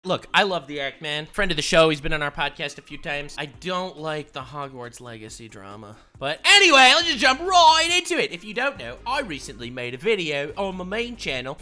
Look, I love the act, man. Friend of the show, he's been on our podcast a few times. I don't like the Hogwarts Legacy drama. But anyway, let's just jump right into it. If you don't know, I recently made a video on my main channel,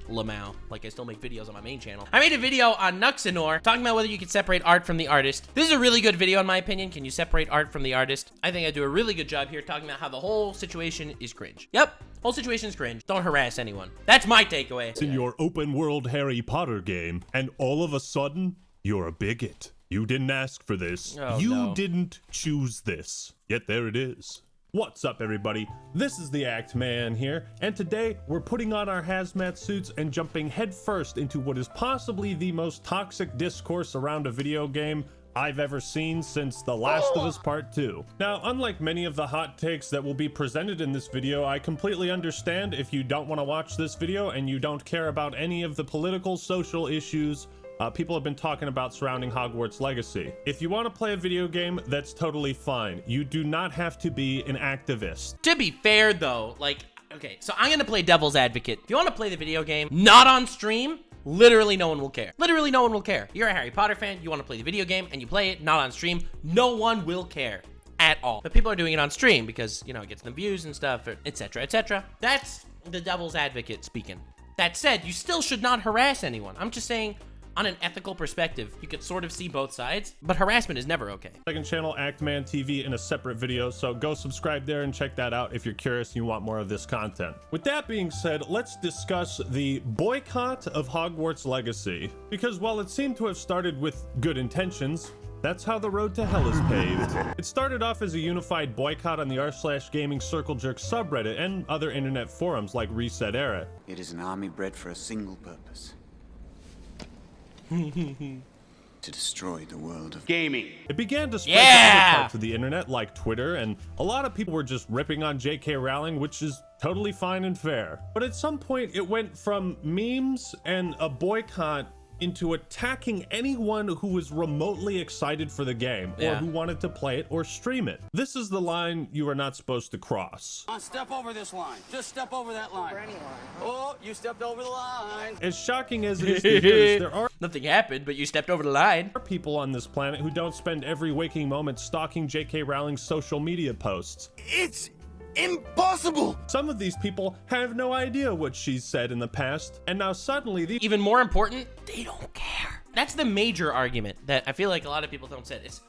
Lamau, like I still make videos on my main channel. I made a video on Nuxanor, talking about whether you can separate art from the artist. This is a really good video in my opinion. Can you separate art from the artist? I think I do a really good job here talking about how the whole situation is cringe. Yep. Whole situation's cringe. Don't harass anyone. That's my takeaway. It's in your open world Harry Potter game, and all of a sudden, you're a bigot. You didn't ask for this. You didn't choose this. Yet there it is. What's up, everybody? This is the Act Man here, and today we're putting on our hazmat suits and jumping headfirst into what is possibly the most toxic discourse around a video game I've ever seen since The Last of Us Part 2. Now, unlike many of the hot takes that will be presented in this video, I completely understand if you don't want to watch this video and you don't care about any of the political, social issues people have been talking about surrounding Hogwarts Legacy. If you want to play a video game, that's totally fine. You do not have to be an activist. To be fair, though, like, okay, so I'm gonna play devil's advocate. If you want to play the video game, not on stream, literally no one will care. Literally no one will care. You're a Harry Potter fan, you want to play the video game, and you play it not on stream, no one will care at all. But people are doing it on stream because, you know, it gets them views and stuff, etc., etc. That's the devil's advocate speaking. That said, you still should not harass anyone. I'm just saying, on an ethical perspective, you could sort of see both sides, but harassment is never okay. Second channel, Actman TV, in a separate video, so go subscribe there and check that out if you're curious and you want more of this content. With that being said, let's discuss the boycott of Hogwarts Legacy. Because while it seemed to have started with good intentions, that's how the road to hell is paved. It started off as a unified boycott on the r/gaming Circle Jerk subreddit and other internet forums like Reset Era. It is an army bred for a single purpose. To destroy the world of gaming. It began to spread to other parts of the internet like Twitter, and a lot of people were just ripping on J.K. Rowling, which is totally fine and fair. But at some point, it went from memes and a boycott into attacking anyone who was remotely excited for the game or who wanted to play it or stream it. This is the line you are not supposed to cross. Step over this line. Just step over that line. Oh, you stepped over the line. As shocking as it is to hear this, there are nothing happened, but you stepped over the line. People on this planet who don't spend every waking moment stalking J.K. Rowling's social media posts. It's impossible! Some of these people have no idea what she's said in the past, and now suddenly even more important, they don't care. That's the major argument that I feel like a lot of people don't say. Is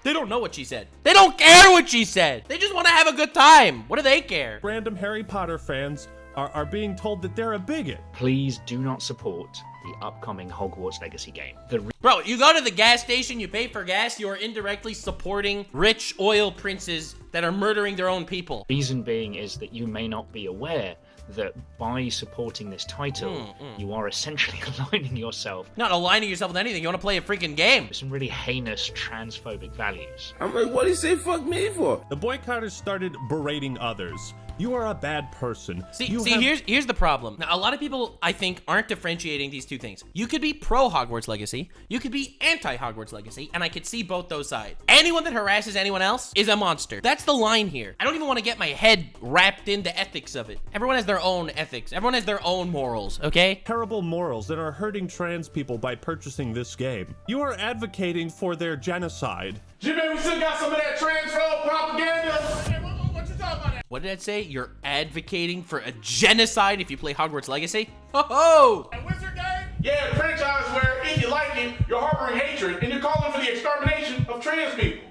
they don't know what she said. They don't care what she said. They just want to have a good time. What do they care? Random Harry Potter fans are being told that they're a bigot. Please do not support the upcoming Hogwarts Legacy game. Bro, you go to the gas station, you pay for gas, you are indirectly supporting rich oil princes that are murdering their own people. Reason being is that you may not be aware that by supporting this title, you are essentially aligning yourself. Not aligning yourself with anything, you want to play a freaking game. With some really heinous transphobic values. I'm like, what do you say fuck me for? The boycotters started berating others. You are a bad person. Here's the problem. Now, a lot of people, I think, aren't differentiating these two things. You could be pro Hogwarts Legacy, you could be anti Hogwarts Legacy, and I could see both those sides. Anyone that harasses anyone else is a monster. That's the line here. I don't even want to get my head wrapped into ethics of it. Everyone has their own ethics. Everyone has their own morals, okay? Terrible morals that are hurting trans people by purchasing this game. You are advocating for their genocide. Jimmy, we still got some of that transphobe propaganda. What you talking about? What did that say? You're advocating for a genocide if you play Hogwarts Legacy? Ho-ho! A wizard game? Yeah, a franchise where if you like it, you're harboring hatred and you're calling for the extermination of trans people.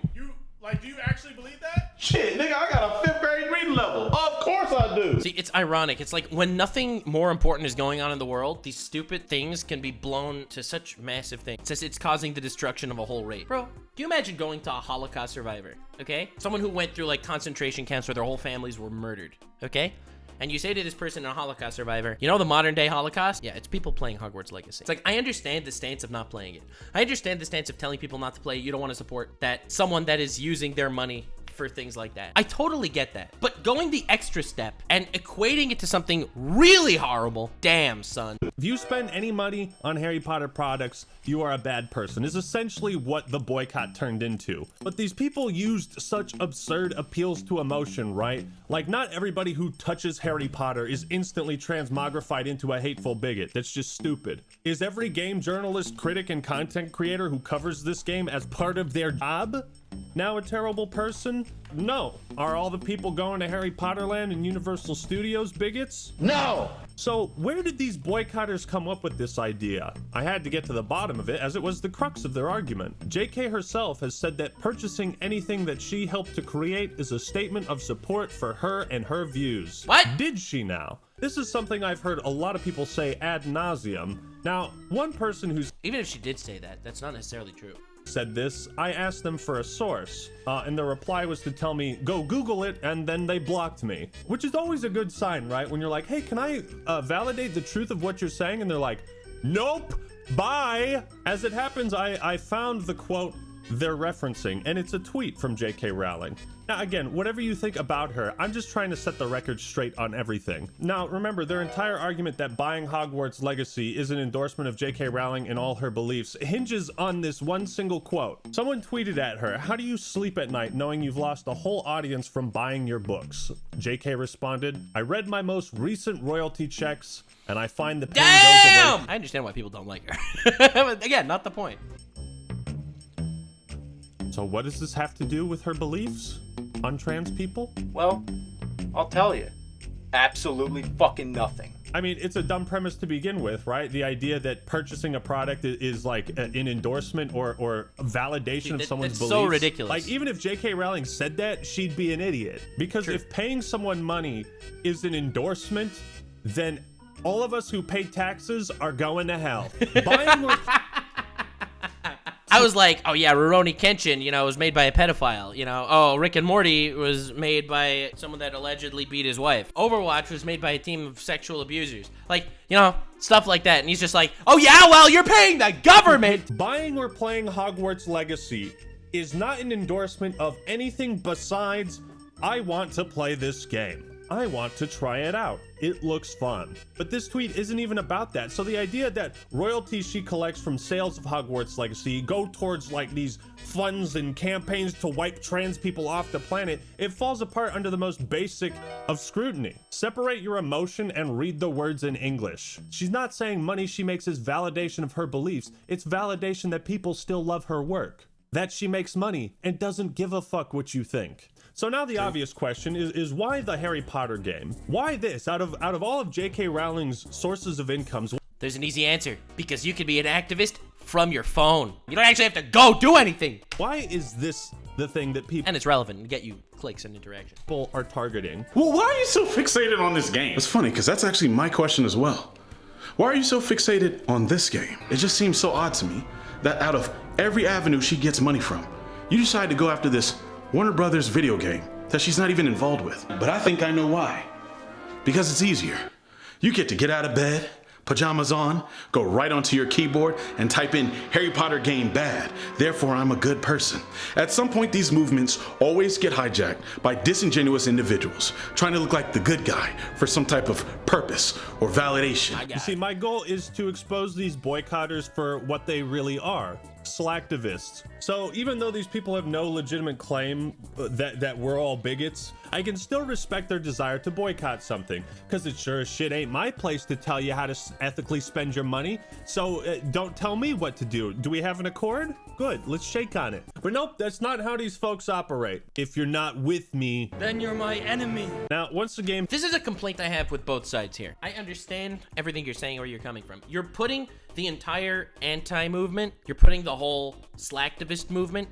Do you actually believe that? Shit, nigga, I got a 5th grade reading level. Of course I do. See, it's ironic. It's like when nothing more important is going on in the world, these stupid things can be blown to such massive things. It's causing the destruction of a whole race. Bro, do you imagine going to a Holocaust survivor, okay? Someone who went through like concentration camps where their whole families were murdered, okay? And you say to this person, a Holocaust survivor, you know the modern day Holocaust? Yeah, it's people playing Hogwarts Legacy. It's like, I understand the stance of not playing it. I understand the stance of telling people not to play it. You don't want to support that someone that is using their money for things like that. I totally get that. But going the extra step and equating it to something really horrible, damn, son. If you spend any money on Harry Potter products, you are a bad person, is essentially what the boycott turned into. But these people used such absurd appeals to emotion, right? Like, not everybody who touches Harry Potter is instantly transmogrified into a hateful bigot. That's just stupid. Is every game journalist, critic, and content creator who covers this game as part of their job now a terrible person? No. Are all the people going to Harry Potter Land and Universal Studios bigots? No! So where did these boycotters come up with this idea? I had to get to the bottom of it, as it was the crux of their argument. JK herself has said that purchasing anything that she helped to create is a statement of support for her and her views. What? Did she now? This is something I've heard a lot of people say ad nauseum. Now, one person who's Even if she did say that, that's not necessarily true. said this, I asked them for a source, and the reply was to tell me, go Google it, and then they blocked me. Which is always a good sign, right? When you're like, hey, can I validate the truth of what you're saying? And they're like, nope, bye. As it happens, I found the quote they're referencing, and it's a tweet from J.K. Rowling. Now, again, whatever you think about her, I'm just trying to set the record straight on everything. Now, remember, their entire argument that buying Hogwarts Legacy is an endorsement of J.K. Rowling and all her beliefs hinges on this one single quote. Someone tweeted at her, how do you sleep at night knowing you've lost a whole audience from buying your books? J.K. responded, I read my most recent royalty checks, and I find the pain goes away. I understand why people don't like her. But again, not the point. So what does this have to do with her beliefs on trans people? Well, I'll tell you. Absolutely fucking nothing. I mean, it's a dumb premise to begin with, right? The idea that purchasing a product is like an endorsement or validation of someone's beliefs. So ridiculous. Like, even if J.K. Rowling said that, she'd be an idiot. Because if paying someone money is an endorsement, then all of us who pay taxes are going to hell. Buying or... I was like, oh yeah, Rurouni Kenshin, was made by a pedophile. Oh, Rick and Morty was made by someone that allegedly beat his wife. Overwatch was made by a team of sexual abusers. Like, stuff like that. And he's just like, oh yeah, well, you're paying the government. Buying or playing Hogwarts Legacy is not an endorsement of anything besides, I want to play this game. I want to try it out. It looks fun. But this tweet isn't even about that. So the idea that royalties she collects from sales of Hogwarts Legacy go towards like these funds and campaigns to wipe trans people off the planet, it falls apart under the most basic of scrutiny. Separate your emotion and read the words in English. She's not saying money she makes is validation of her beliefs. It's validation that people still love her work. That she makes money and doesn't give a fuck what you think. So now the obvious question is why the Harry Potter game? Why this? Out of all of J.K. Rowling's sources of incomes. There's an easy answer. Because you can be an activist from your phone. You don't actually have to go do anything. Why is this the thing that people... And it's relevant and get you clicks and interaction. ...people are targeting? Well, why are you so fixated on this game? It's funny, because that's actually my question as well. Why are you so fixated on this game? It just seems so odd to me that out of every avenue she gets money from, you decide to go after this Warner Brothers video game that she's not even involved with. But I think I know why. Because it's easier. You get to get out of bed, pajamas on, go right onto your keyboard and type in Harry Potter game bad, therefore I'm a good person. At some point these movements always get hijacked by disingenuous individuals trying to look like the good guy for some type of purpose or validation. You see, my goal is to expose these boycotters for what they really are. Slacktivists. So even though these people have no legitimate claim that we're all bigots, I can still respect their desire to boycott something, because it sure as shit ain't my place to tell you how to ethically spend your money. So don't tell me what to do. Do we have an accord? Good, let's shake on it. But nope, that's not how these folks operate. If you're not with me, then you're my enemy. Now, once the game... This is a complaint I have with both sides here. I understand everything you're saying, where you're coming from. You're putting the entire anti-movement, you're putting the whole slacktivist movement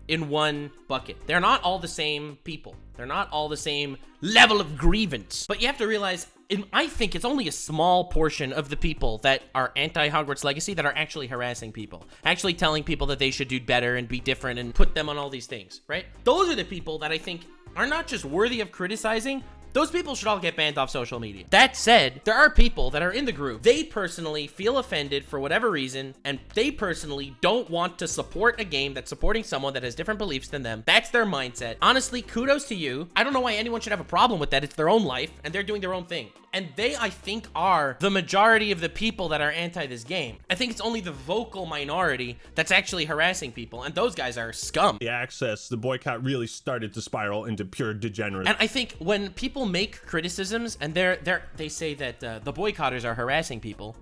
in one bucket. They're not all the same people. They're not all the same level of grievance. But you have to realize, I think it's only a small portion of the people that are anti-Hogwarts Legacy that are actually harassing people. Actually telling people that they should do better and be different and put them on all these things, right? Those are the people that I think are not just worthy of criticizing, Those people should all get banned off social media. That said, there are people that are in the group. They personally feel offended for whatever reason, and they personally don't want to support a game that's supporting someone that has different beliefs than them. That's their mindset. Honestly, kudos to you. I don't know why anyone should have a problem with that. It's their own life, and they're doing their own thing. And they, I think, are the majority of the people that are anti this game. I think it's only the vocal minority that's actually harassing people, and those guys are scum. The access, the boycott really started to spiral into pure degenerate. And I think when people make criticisms and they say that the boycotters are harassing people,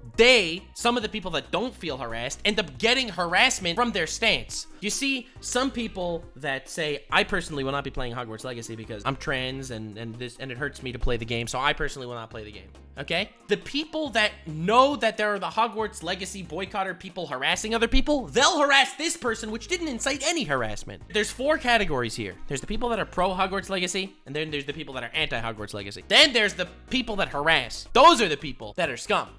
some of the people that don't feel harassed end up getting harassment from their stance. You see, some people that say, I personally will not be playing Hogwarts Legacy because I'm trans and it hurts me to play the game, so I personally will not play the game. Okay? The people that know that there are the Hogwarts Legacy boycotter people harassing other people, they'll harass this person, which didn't incite any harassment. There's 4 categories here. There's the people that are pro Hogwarts Legacy, and then there's the people that are anti Hogwarts Legacy. Then there's the people that harass. Those are the people that are scum.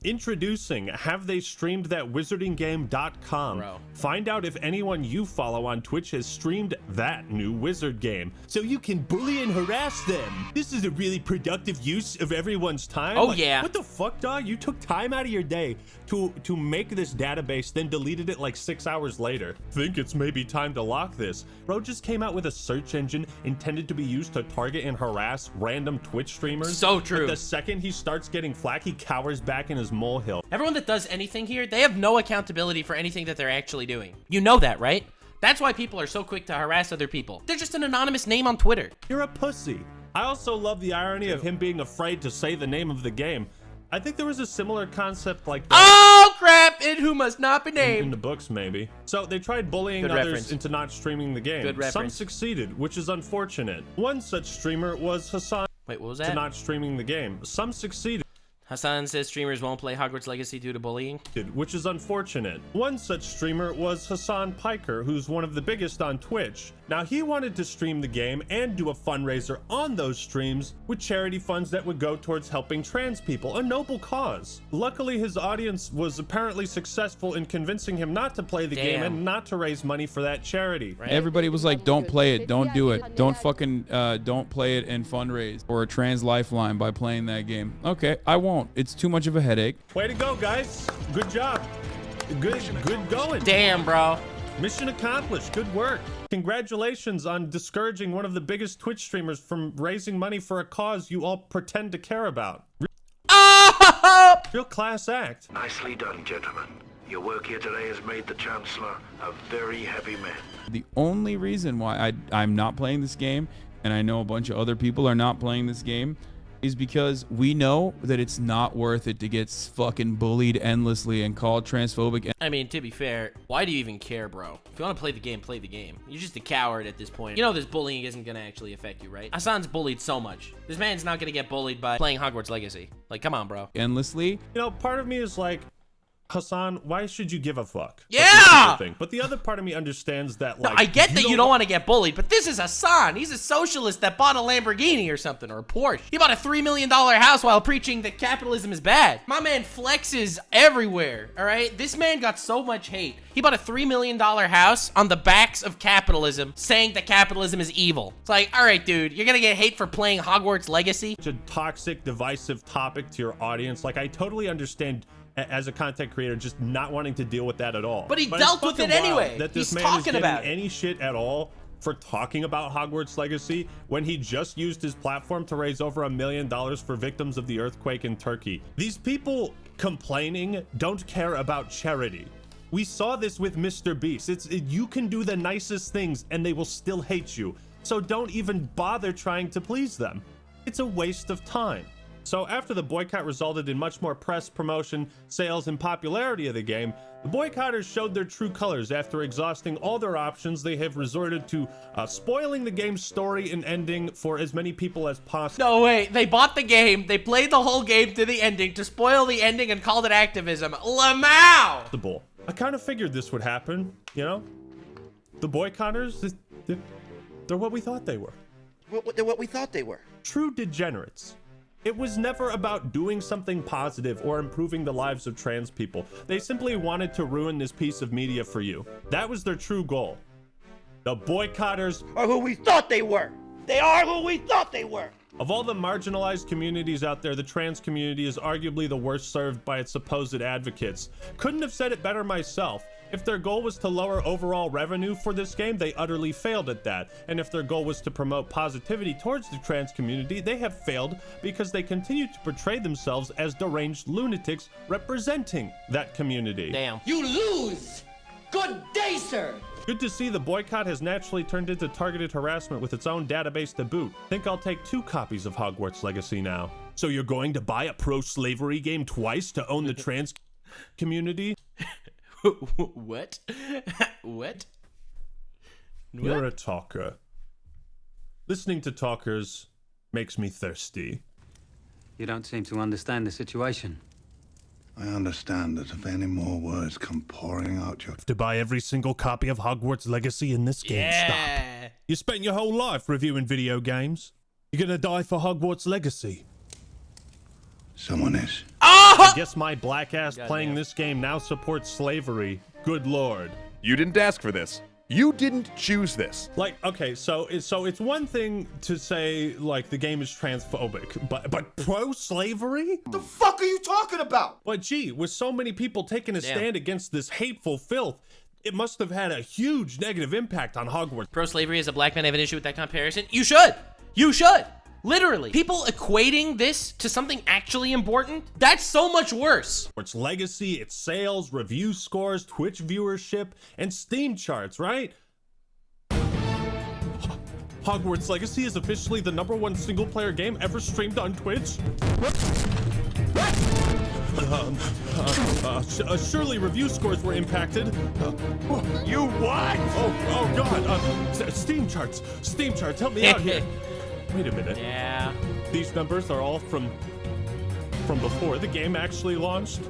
Introducing HaveTheyStreamedThatWizardingGame.com. Bro. Find out if anyone you follow on Twitch has streamed that new wizard game, so you can bully and harass them. This is a really productive use of everyone's time. Oh, yeah. What the fuck, dog? You took time out of your day to make this database, then deleted it like 6 hours later. Think it's maybe time to lock this. Bro just came out with a search engine intended to be used to target and harass random Twitch streamers. So true. But the second he starts getting flack, he cowers back in his molehill. Everyone that does anything here, they have no accountability for anything that they're actually doing. You know that, right? That's why people are so quick to harass other people. They're just an anonymous name on Twitter. You're a pussy. I also love the irony of him being afraid to say the name of the game. I think there was a similar concept like that. Oh crap, it who must not be named. In the books, maybe. So they tried bullying Good others reference. into not streaming the game. Good reference. Some succeeded, which is unfortunate. One such streamer was Hassan. Wait, what was To that? not streaming the game. Some succeeded. Hassan says streamers won't play Hogwarts Legacy due to bullying. Which is unfortunate. One such streamer was Hassan Piker, who's one of the biggest on Twitch. Now, he wanted to stream the game and do a fundraiser on those streams with charity funds that would go towards helping trans people, a noble cause. Luckily, his audience was apparently successful in convincing him not to play the game and not to raise money for that charity. Right? Everybody was like, don't play it, don't do it, don't fucking don't play it and fundraise or a trans lifeline by playing that game. Okay, I won't. It's too much of a headache. Way to go, guys. Good job. Good going. Damn, bro. Mission accomplished. Good work. Congratulations on discouraging one of the biggest Twitch streamers from raising money for a cause you all pretend to care about. Real class act. Nicely done, gentlemen. Your work here today has made the Chancellor a very heavy man. The only reason why I'm not playing this game, and I know a bunch of other people are not playing this game, is because we know that it's not worth it to get fucking bullied endlessly and called transphobic. I mean, to be fair, why do you even care, bro? If you want to play the game, play the game. You're just a coward at this point. You know this bullying isn't going to actually affect you, right? Hassan's bullied so much. This man's not going to get bullied by playing Hogwarts Legacy. Like, come on, bro. Endlessly. You know, part of me is like, Hassan, why should you give a fuck? Yeah! But the other part of me understands that, like... No, I get that you don't want to get bullied, but this is Hassan. He's a socialist that bought a Lamborghini or something, or a Porsche. He bought a $3 million house while preaching that capitalism is bad. My man flexes everywhere, all right? This man got so much hate. He bought a $3 million house on the backs of capitalism, saying that capitalism is evil. It's like, all right, dude, you're gonna get hate for playing Hogwarts Legacy? Such a toxic, divisive topic to your audience. Like, I totally understand... as a content creator, just not wanting to deal with that at all. But he dealt with it anyway. That this He's man talking is about getting any shit at all for talking about Hogwarts Legacy when he just used his platform to raise over $1 million for victims of the earthquake in Turkey. These people complaining don't care about charity. We saw this with Mr. Beast. You can do the nicest things and they will still hate you. So don't even bother trying to please them. It's a waste of time. So after the boycott resulted in much more press, promotion, sales, and popularity of the game, the boycotters showed their true colors. After exhausting all their options, they have resorted to spoiling the game's story and ending for as many people as possible. No, wait. They bought the game, they played the whole game to the ending to spoil the ending and called it activism. Lamau! I kind of figured this would happen, you know? The boycotters, they're what we thought they were. They're what we thought they were. True degenerates. It was never about doing something positive or improving the lives of trans people. They simply wanted to ruin this piece of media for you. That was their true goal. The boycotters are who we thought they were. They are who we thought they were. Of all the marginalized communities out there, the trans community is arguably the worst served by its supposed advocates. Couldn't have said it better myself. If their goal was to lower overall revenue for this game, they utterly failed at that. And if their goal was to promote positivity towards the trans community, they have failed because they continue to portray themselves as deranged lunatics representing that community. Damn. You lose! Good day, sir! Good to see the boycott has naturally turned into targeted harassment with its own database to boot. Think I'll take 2 copies of Hogwarts Legacy now. So you're going to buy a pro-slavery game twice to own the trans community? What? What? You're a talker. Listening to talkers makes me thirsty. You don't seem to understand the situation. I understand that if any more words come pouring out your... To buy every single copy of Hogwarts Legacy in this GameStop. Yeah. You spent your whole life reviewing video games. You're gonna die for Hogwarts Legacy. Someone is. I guess my black ass playing this game now supports slavery. Good lord. You didn't ask for this. You didn't choose this. Like, okay, so it's one thing to say like the game is transphobic, but pro-slavery? What the fuck are you talking about? But gee, with so many people taking a stand against this hateful filth, it must have had a huge negative impact on Hogwarts. Pro-slavery as a black man have an issue with that comparison? You should! You should! Literally. People equating this to something actually important? That's so much worse. Its legacy, its sales, review scores, Twitch viewership, and Steam charts, right? Hogwarts Legacy is officially the #1 single-player game ever streamed on Twitch? Surely review scores were impacted. You what? Oh God, Steam charts, help me out here. Wait a minute. Yeah. These numbers are all from before the game actually launched?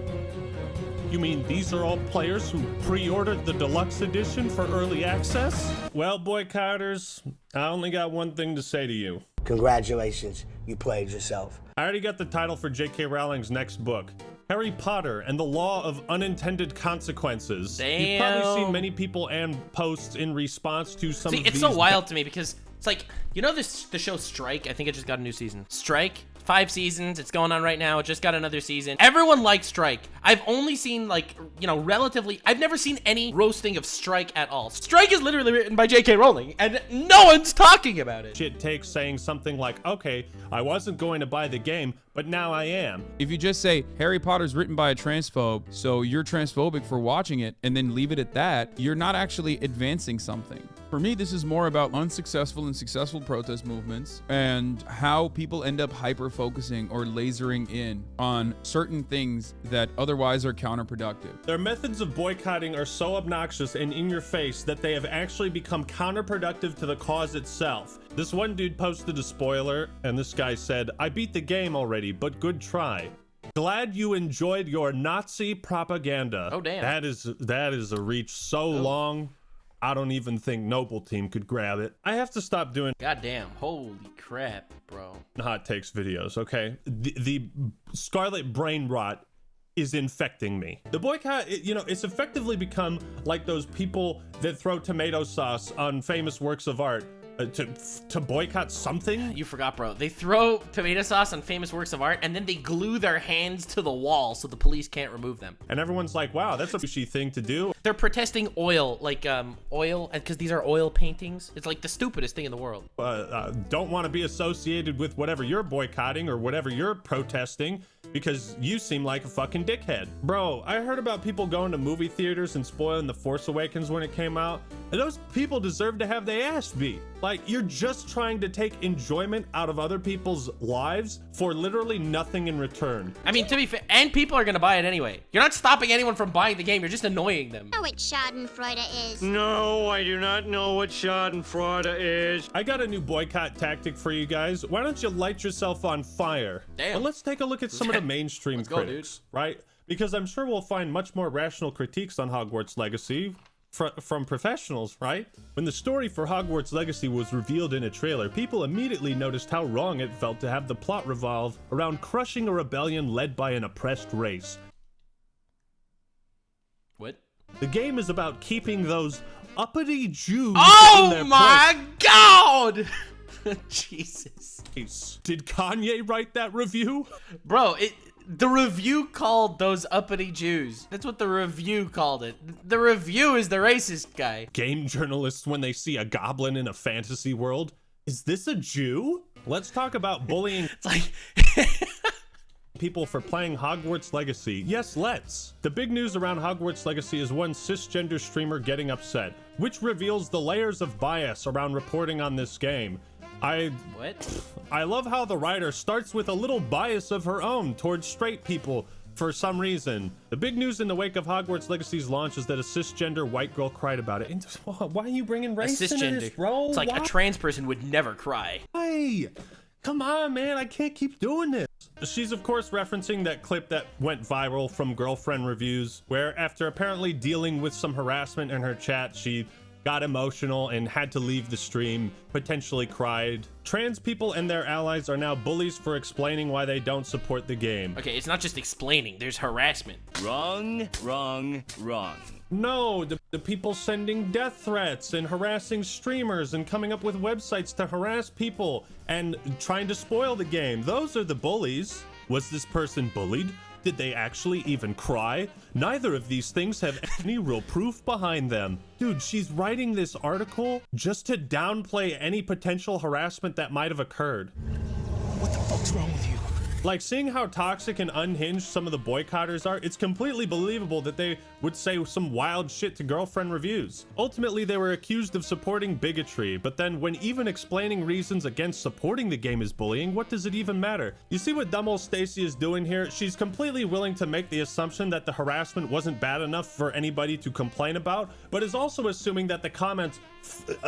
You mean these are all players who pre-ordered the deluxe edition for early access? Well, boycotters, I only got one thing to say to you. Congratulations, you played yourself. I already got the title for J.K. Rowling's next book, Harry Potter and the Law of Unintended Consequences. Damn. You've probably seen many people and posts in response to some of these. It's so wild to me because it's like, you know the show Strike? I think it just got a new season. Strike? 5 seasons. It's going on right now. It just got another season. Everyone likes Strike. I've only seen like, you know, relatively, I've never seen any roasting of Strike at all. Strike is literally written by J.K. Rowling and no one's talking about it. It takes saying something like, okay, I wasn't going to buy the game, but now I am. If you just say Harry Potter's written by a transphobe, so you're transphobic for watching it, and then leave it at that, you're not actually advancing something. For me, this is more about unsuccessful and successful protest movements and how people end up hyper-focusing or lasering in on certain things that otherwise are counterproductive. Their methods of boycotting are so obnoxious and in your face that they have actually become counterproductive to the cause itself. This one dude posted a spoiler, and this guy said, I beat the game already, but good try. Glad you enjoyed your Nazi propaganda. Oh, damn. That is a reach so long, I don't even think Noble Team could grab it. I have to stop doing Goddamn. Holy crap, bro. hot takes videos, okay? The scarlet brain rot is infecting me. The boycott, it's effectively become like those people that throw tomato sauce on famous works of art to boycott something. You forgot, bro. They throw tomato sauce on famous works of art and then they glue their hands to the wall so the police can't remove them. And everyone's like, wow, that's a fishy thing to do. They're protesting oil, like oil, because these are oil paintings. It's like the stupidest thing in the world. Don't want to be associated with whatever you're boycotting or whatever you're protesting because you seem like a fucking dickhead. Bro, I heard about people going to movie theaters and spoiling The Force Awakens when it came out. And those people deserve to have their ass beat. Like, you're just trying to take enjoyment out of other people's lives for literally nothing in return. I mean, to be fair, and people are gonna buy it anyway. You're not stopping anyone from buying the game, you're just annoying them. Know what Schadenfreude is. No, I do not know what Schadenfreude is. I got a new boycott tactic for you guys. Why don't you light yourself on fire? Damn. And let's take a look at some of the mainstream critics, right? Because I'm sure we'll find much more rational critiques on Hogwarts Legacy from professionals, right? When the story for Hogwarts Legacy was revealed in a trailer, people immediately noticed how wrong it felt to have the plot revolve around crushing a rebellion led by an oppressed race. What? The game is about keeping those uppity Jews in Oh their my place. god! Jesus. Did Kanye write that review? Bro, the review called those uppity Jews. That's what the review called it. The review is the racist guy. Game journalists when they see a goblin in a fantasy world. Is this a Jew? Let's talk about bullying. It's like people for playing Hogwarts Legacy. Yes, let's. The big news around Hogwarts Legacy is one cisgender streamer getting upset, which reveals the layers of bias around reporting on this game. I love how the writer starts with a little bias of her own towards straight people for some reason. The big news in the wake of Hogwarts Legacy's launch is that a cisgender white girl cried about it. And why are you bringing race into this, bro? It's like a trans person would never cry. Hey, come on, man. I can't keep doing this. She's of course referencing that clip that went viral from Girlfriend Reviews, where after apparently dealing with some harassment in her chat, she got emotional and had to leave the stream, potentially cried. Trans people and their allies are now bullies for explaining why they don't support the game. Okay, it's not just explaining, there's harassment. Wrong, wrong, wrong. No, the people sending death threats and harassing streamers and coming up with websites to harass people and trying to spoil the game. Those are the bullies. Was this person bullied? Did they actually even cry? Neither of these things have any real proof behind them. Dude, she's writing this article just to downplay any potential harassment that might have occurred. What the fuck's wrong with you? Like, seeing how toxic and unhinged some of the boycotters are, it's completely believable that they would say some wild shit to Girlfriend Reviews. Ultimately, they were accused of supporting bigotry, but then when even explaining reasons against supporting the game is bullying, what does it even matter? You see what dumb old Stacy is doing here? She's completely willing to make the assumption that the harassment wasn't bad enough for anybody to complain about, but is also assuming that the comments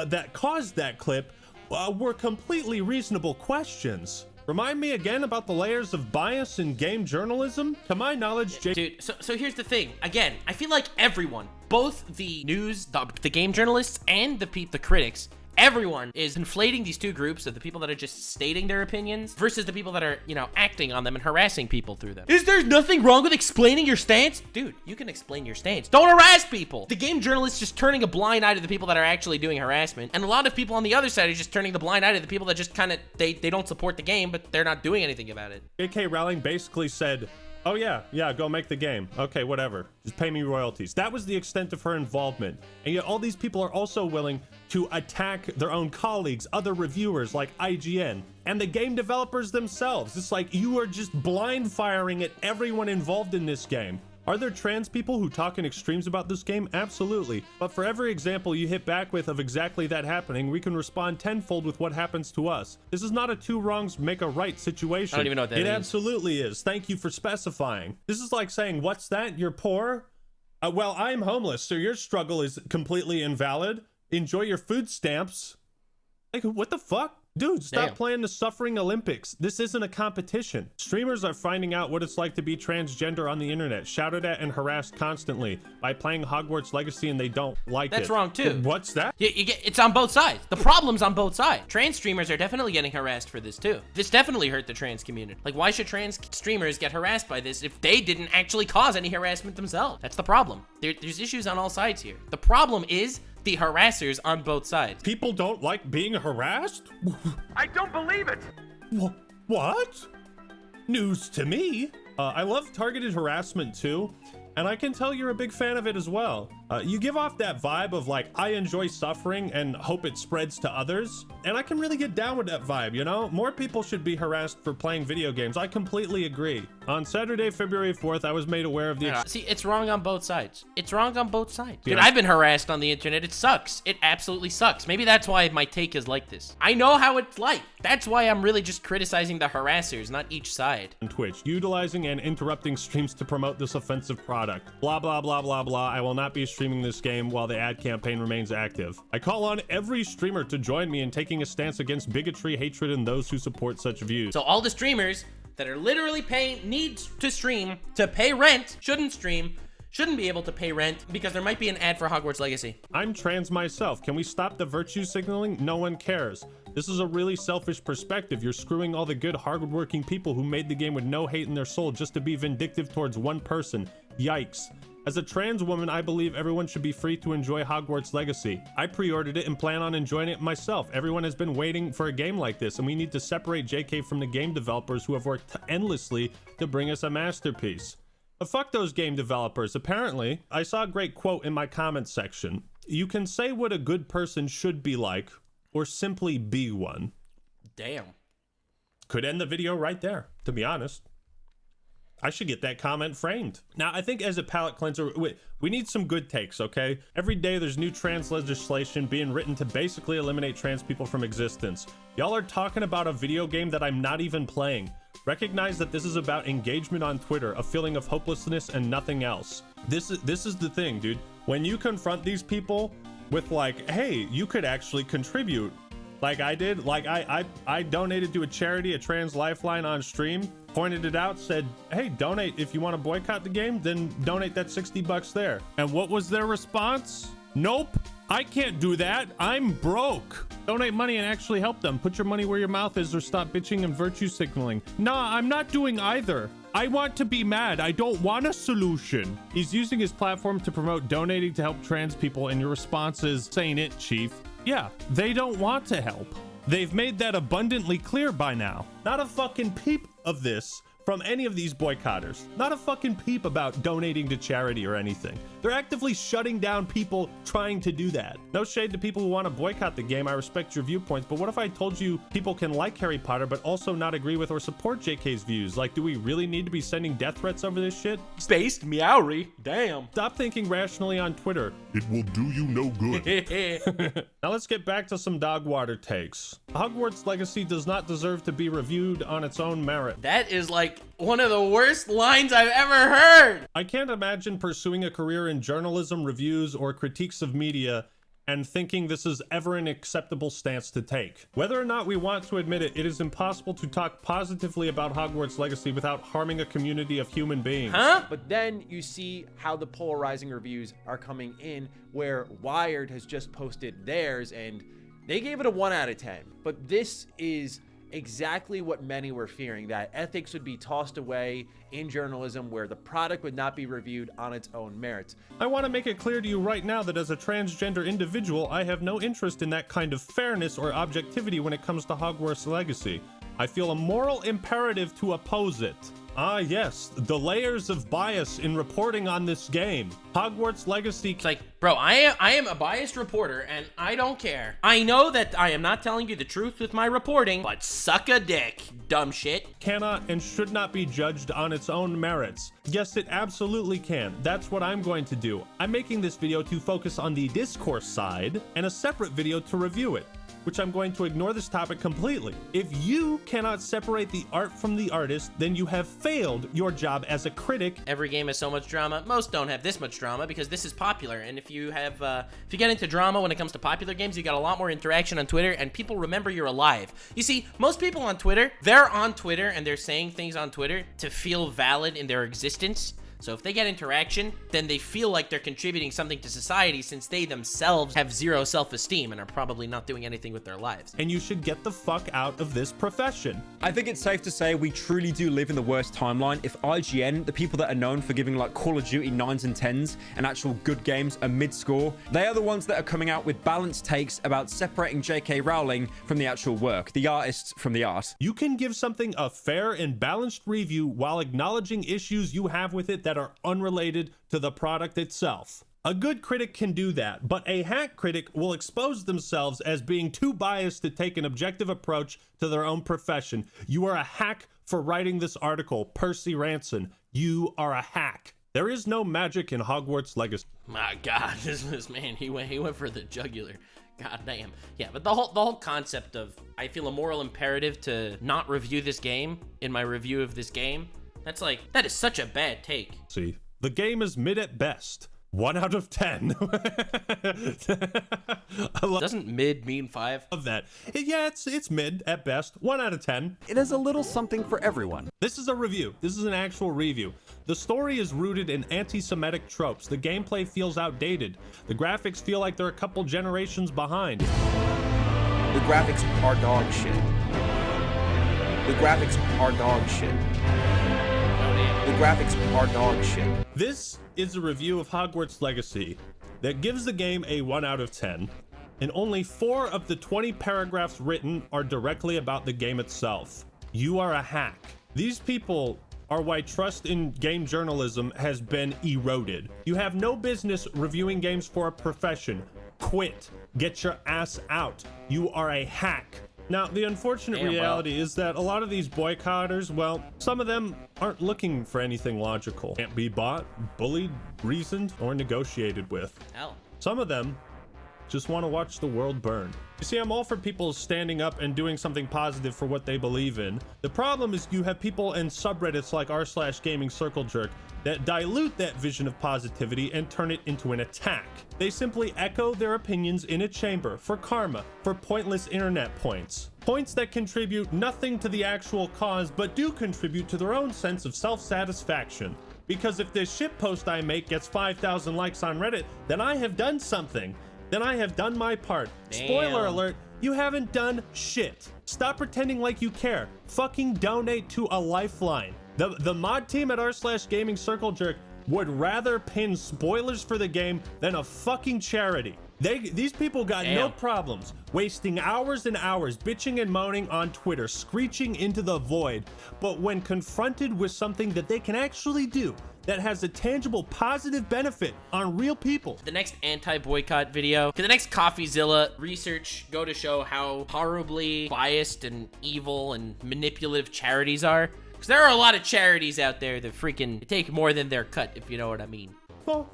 that caused that clip were completely reasonable questions. Remind me again about the layers of bias in game journalism? To my knowledge, Dude, so here's the thing. Again, I feel like everyone, both the news, the game journalists, and the critics, everyone is inflating these two groups of the people that are just stating their opinions versus the people that are, you know, acting on them and harassing people through them. Is there nothing wrong with explaining your stance? Dude, you can explain your stance. Don't harass people. The game journalists just turning a blind eye to the people that are actually doing harassment. And a lot of people on the other side are just turning the blind eye to the people that just kind of, they don't support the game, but they're not doing anything about it. J.K. Rowling basically said, oh yeah, go make the game. Okay, whatever. Just pay me royalties. That was the extent of her involvement. And yet all these people are also willing to attack their own colleagues, other reviewers like IGN, and the game developers themselves. It's like you are just blind firing at everyone involved in this game. Are there trans people who talk in extremes about this game? Absolutely. But for every example you hit back with of exactly that happening, we can respond tenfold with what happens to us. This is not a two wrongs make a right situation. I don't even know what that means. It absolutely is. Thank you for specifying. This is like saying, what's that? You're poor? Well, I'm homeless, so your struggle is completely invalid. Enjoy your food stamps. Like, what the fuck? Dude, stop playing the suffering Olympics. This isn't a competition. Streamers are finding out what it's like to be transgender on the internet, shouted at and harassed constantly by playing Hogwarts Legacy, and they don't like it. That's wrong too. What's that? It's on both sides. The problem's on both sides. Trans streamers are definitely getting harassed for this too. This definitely hurt the trans community. Like, why should trans streamers get harassed by this if they didn't actually cause any harassment themselves? That's the problem. There's issues on all sides here. The problem is the harassers on both sides. People don't like being harassed? I don't believe it! What? News to me. I love targeted harassment too, and I can tell you're a big fan of it as well. You give off that vibe of like, I enjoy suffering and hope it spreads to others, and I can really get down with that vibe, you know? More people should be harassed for playing video games. I completely agree. On Saturday, February 4th, I was made aware of the... See, it's wrong on both sides. It's wrong on both sides. Dude, I've been harassed on the internet. It sucks. It absolutely sucks. Maybe that's why my take is like this. I know how it's like. That's why I'm really just criticizing the harassers, not each side. On Twitch, utilizing and interrupting streams to promote this offensive product. Blah, blah, blah, blah, blah. I will not be streaming this game while the ad campaign remains active. I call on every streamer to join me in taking a stance against bigotry, hatred, and those who support such views. So all the streamers that are literally need to stream to pay rent shouldn't stream, shouldn't be able to pay rent because there might be an ad for Hogwarts Legacy. I'm trans myself. Can we stop the virtue signaling? No one cares. This is a really selfish perspective. You're screwing all the good, hardworking people who made the game with no hate in their soul just to be vindictive towards one person. Yikes. As a trans woman, I believe everyone should be free to enjoy Hogwarts Legacy. I pre-ordered it and plan on enjoying it myself. Everyone has been waiting for a game like this, and we need to separate JK from the game developers who have worked endlessly to bring us a masterpiece. But fuck those game developers. Apparently, I saw a great quote in my comments section. You can say what a good person should be like, or simply be one. Damn. Could end the video right there, to be honest. I should get that comment framed. Now, I think as a palate cleanser, we need some good takes, okay? Every day there's new trans legislation being written to basically eliminate trans people from existence. Y'all are talking about a video game that I'm not even playing. Recognize that this is about engagement on Twitter, a feeling of hopelessness and nothing else. This is the thing, dude. When you confront these people with like, hey, you could actually contribute, like I did, like I donated to a charity, a trans lifeline on stream, pointed it out, said, hey, donate if you want to boycott the game, then donate that $60 there. And what was their response? Nope, I can't do that. I'm broke. Donate money and actually help them. Put your money where your mouth is or stop bitching and virtue signaling. Nah, I'm not doing either. I want to be mad. I don't want a solution. He's using his platform to promote donating to help trans people, and your response is, saying it, Chief. Yeah, they don't want to help. They've made that abundantly clear by now. Not a fucking peep of this from any of these boycotters. Not a fucking peep about donating to charity or anything. They're actively shutting down people trying to do that. No shade to people who want to boycott the game. I respect your viewpoints, but what if I told you people can like Harry Potter but also not agree with or support JK's views? Like, do we really need to be sending death threats over this shit? Spaced meowry. Damn. Stop thinking rationally on Twitter. It will do you no good. Now let's get back to some dog water takes. Hogwarts Legacy does not deserve to be reviewed on its own merit. That is like one of the worst lines I've ever heard. I can't imagine pursuing a career in journalism, reviews, or critiques of media and thinking this is ever an acceptable stance to take. Whether or not we want to admit it, it is impossible to talk positively about Hogwarts Legacy without harming a community of human beings. Huh? But then you see how the polarizing reviews are coming in, where Wired has just posted theirs and they gave it a 1 out of 10. But this is exactly what many were fearing, that ethics would be tossed away in journalism, where the product would not be reviewed on its own merits. I want to make it clear to you right now that as a transgender individual, I have no interest in that kind of fairness or objectivity when it comes to Hogwarts Legacy. I feel a moral imperative to oppose it. Ah, yes, the layers of bias in reporting on this game. Hogwarts Legacy. It's like, bro, I am a biased reporter, and I don't care. I know that I am not telling you the truth with my reporting, but suck a dick, dumb shit. Cannot and should not be judged on its own merits. Yes, it absolutely can. That's what I'm going to do. I'm making this video to focus on the discourse side, and a separate video to review it, which I'm going to ignore this topic completely. If you cannot separate the art from the artist, then you have failed your job as a critic. Every game has so much drama. Most don't have this much drama because this is popular. And if you have, if you get into drama when it comes to popular games, you got a lot more interaction on Twitter, and people remember you're alive. You see, most people on Twitter, they're on Twitter and they're saying things on Twitter to feel valid in their existence. So if they get interaction, then they feel like they're contributing something to society, since they themselves have zero self-esteem and are probably not doing anything with their lives. And you should get the fuck out of this profession. I think it's safe to say we truly do live in the worst timeline. If IGN, the people that are known for giving like Call of Duty 9s and 10s and actual good games a mid-score, they are the ones that are coming out with balanced takes about separating JK Rowling from the actual work, the artists from the art. You can give something a fair and balanced review while acknowledging issues you have with it that are unrelated to the product itself. A good critic can do that, but a hack critic will expose themselves as being too biased to take an objective approach to their own profession. You are a hack for writing this article, Percy Ranson. You are a hack. There is no magic in Hogwarts Legacy. My God, this man, he went for the jugular. God damn. Yeah, but the whole concept of, I feel a moral imperative to not review this game in my review of this game, that's like, that is such a bad take. See, the game is mid at best. 1 out of 10. Doesn't mid mean 5? Of that. Yeah, it's mid at best. 1 out of 10. It is a little something for everyone. This is a review. This is an actual review. The story is rooted in anti-Semitic tropes. The gameplay feels outdated. The graphics feel like they're a couple generations behind. The graphics are dog shit. The graphics are dog shit. The graphics are dog shit. This is a review of Hogwarts Legacy that gives the game a 1 out of 10, and only 4 of the 20 paragraphs written are directly about the game itself. You are a hack. These people are why trust in game journalism has been eroded. You have no business reviewing games for a profession. Quit. Get your ass out. You are a hack. Now, the unfortunate reality is that a lot of these boycotters, well, some of them aren't looking for anything logical. Can't be bought, bullied, reasoned, or negotiated with. Hell. Some of them just want to watch the world burn. You see, I'm all for people standing up and doing something positive for what they believe in. The problem is you have people in subreddits like r/gaming circle jerk that dilute that vision of positivity and turn it into an attack. They simply echo their opinions in a chamber for karma, for pointless internet points. Points that contribute nothing to the actual cause, but do contribute to their own sense of self-satisfaction. Because if this shitpost I make gets 5,000 likes on Reddit, then I have done something. Then I have done my part. Damn. Spoiler alert, you haven't done shit. Stop pretending like you care. Fucking donate to a lifeline. The mod team at r/gaming circle jerk would rather pin spoilers for the game than a fucking charity. These people got no problems wasting hours and hours bitching and moaning on Twitter, screeching into the void. But when confronted with something that they can actually do, that has a tangible positive benefit on real people. The next anti-boycott video, the next CoffeeZilla research go to show how horribly biased and evil and manipulative charities are. Because there are a lot of charities out there that freaking take more than their cut, if you know what I mean. Well,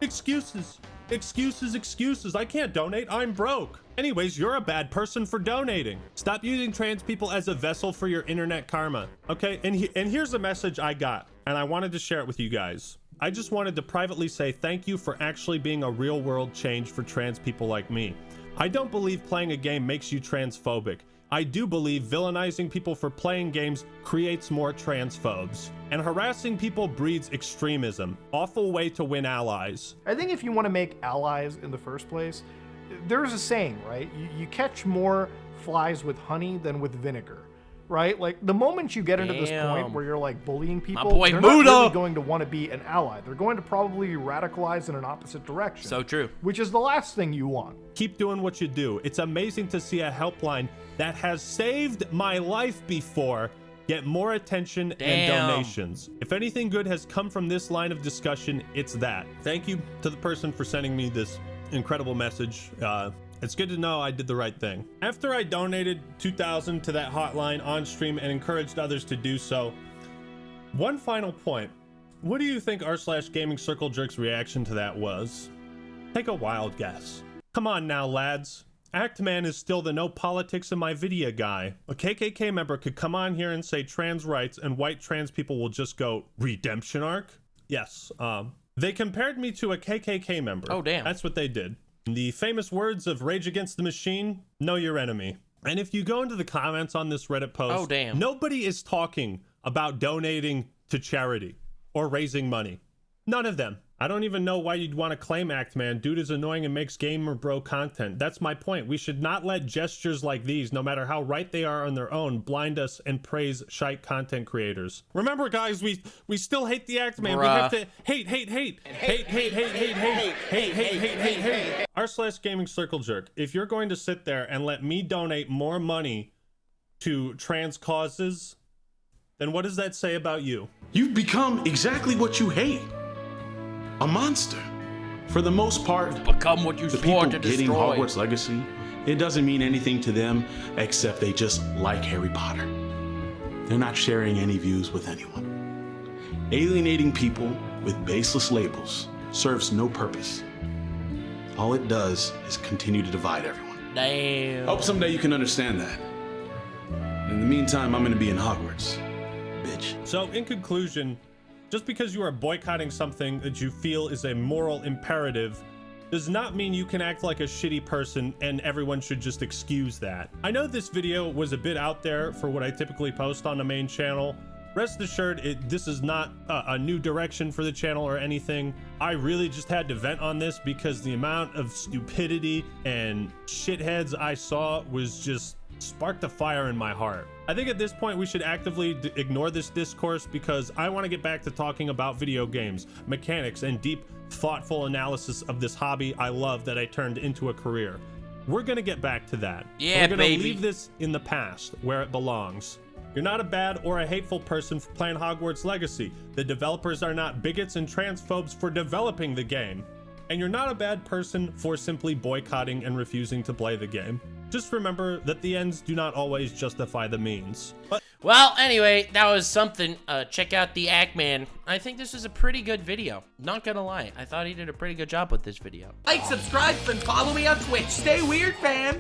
excuses. Excuses. I can't donate. I'm broke. Anyways, you're a bad person for donating. Stop using trans people as a vessel for your internet karma. Okay, and here's a message I got, and I wanted to share it with you guys. I just wanted to privately say thank you for actually being a real world change for trans people like me. I don't believe playing a game makes you transphobic. I do believe villainizing people for playing games creates more transphobes. And harassing people breeds extremism. Awful way to win allies. I think if you want to make allies in the first place, there's a saying, right? You catch more flies with honey than with vinegar, right? Like, the moment you get into this point where you're like bullying people, they're not really going to want to be an ally. They're going to probably radicalize in an opposite direction. So true. Which is the last thing you want. Keep doing what you do. It's amazing to see a helpline that has saved my life before get more attention and donations. If anything good has come from this line of discussion, it's that. Thank you to the person for sending me this incredible message. It's good to know I did the right thing. After I donated $2,000 to that hotline on stream and encouraged others to do so, one final point. What do you think r/gaming circle jerk's reaction to that was? Take a wild guess. Come on now, lads. Actman is still the no politics in my video guy. A KKK member could come on here and say trans rights and white trans people will just go, redemption arc? Yes, they compared me to a KKK member. Oh, damn. That's what they did. In the famous words of Rage Against the Machine, know your enemy. And if you go into the comments on this Reddit post, nobody is talking about donating to charity or raising money. None of them. I don't even know why you'd want to claim Actman. Dude is annoying and makes gamer bro content. That's my point. We should not let gestures like these, no matter how right they are on their own, blind us and praise shite content creators. Remember, guys, we still hate the Actman. We have to hate. r/gaming circle jerk. If you're going to sit there and let me donate more money to trans causes, then what does that say about you? You've become exactly what you hate. A monster. For the most part, become what you the people swore to getting destroy. Hogwarts Legacy, it doesn't mean anything to them except they just like Harry Potter. They're not sharing any views with anyone. Alienating people with baseless labels serves no purpose. All it does is continue to divide everyone. Damn. Hope someday you can understand that. In the meantime, I'm gonna be in Hogwarts, bitch. So in conclusion, just because you are boycotting something that you feel is a moral imperative does not mean you can act like a shitty person and everyone should just excuse that. I know this video was a bit out there for what I typically post on the main channel. Rest assured, this is not a new direction for the channel or anything. I really just had to vent on this because the amount of stupidity and shitheads I saw was just sparked a fire in my heart. I think at this point we should actively ignore this discourse because I want to get back to talking about video games, mechanics, and deep, thoughtful analysis of this hobby I love that I turned into a career. We're gonna get back to that. Yeah, we're gonna baby. leave this in the past where it belongs. You're not a bad or a hateful person for playing Hogwarts Legacy. The developers are not bigots and transphobes for developing the game. And you're not a bad person for simply boycotting and refusing to play the game. Just remember that the ends do not always justify the means. Well, anyway, that was something. Check out the Ackman. I think this is a pretty good video. Not gonna lie, I thought he did a pretty good job with this video. Like, subscribe, and follow me on Twitch. Stay weird, fam.